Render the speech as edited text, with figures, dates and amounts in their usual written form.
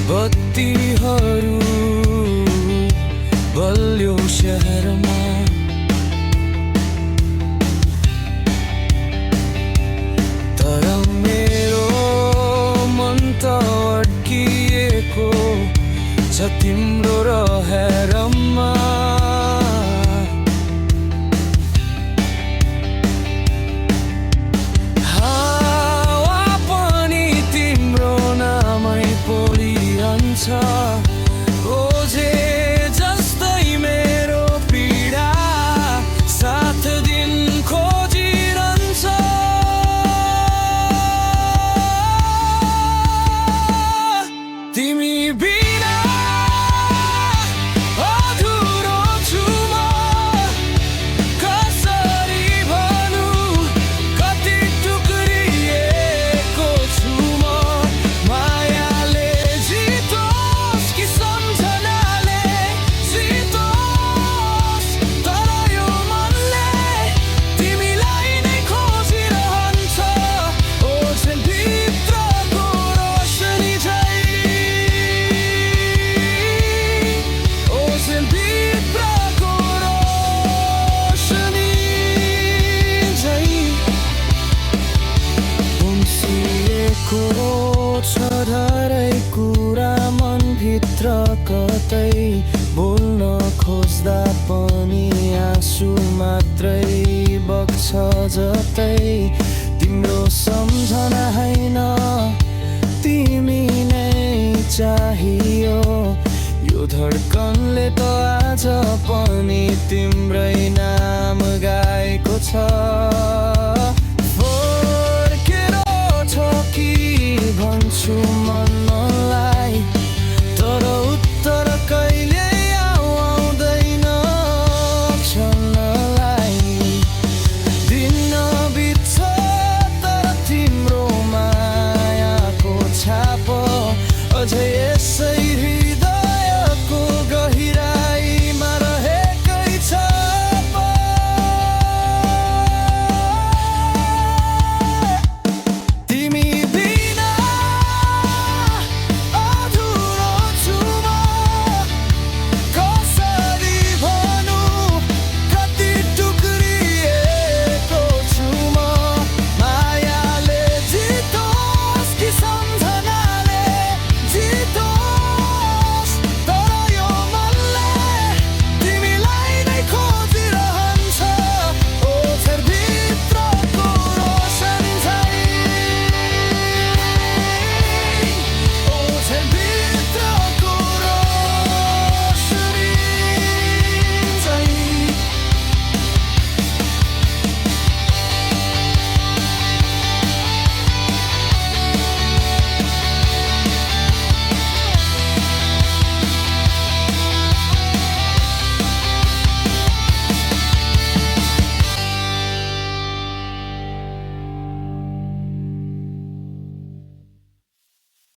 बत्तीहरू बल्यो शहरमा। तर मेरो मन त अड्किएको छ तिम्रो रहेरमा। हावा पनि तिम्रो नामै पोलिरहन्छ। ओझे जस्तै मेरो पीडा सात दिन खोजिरहन्छ। तिमी बिना अधुरो छु म, कसरी भनु कति टुक्रिएको छु म। मायाले जितोस् कि सम्झनाले जितोस्, तर यो मनले तिमीलाई नै खोजिरहन्छ। ओछ्यान भित्रको रोशनी झै, ओछ्यान भित्रको रोशनी झै गुम्सिएको छ धरै कुरा मनभित्र कतै। बोल्न खोज्दा पनि आँसु मात्रै बग्छ जतै। तिम्रो सम्झना होइन तिमी नै चाहियो, यो धड्कनले त आज पनि तिम्रै नाम गाएको छ। फर्केर छ कि भन्छु मन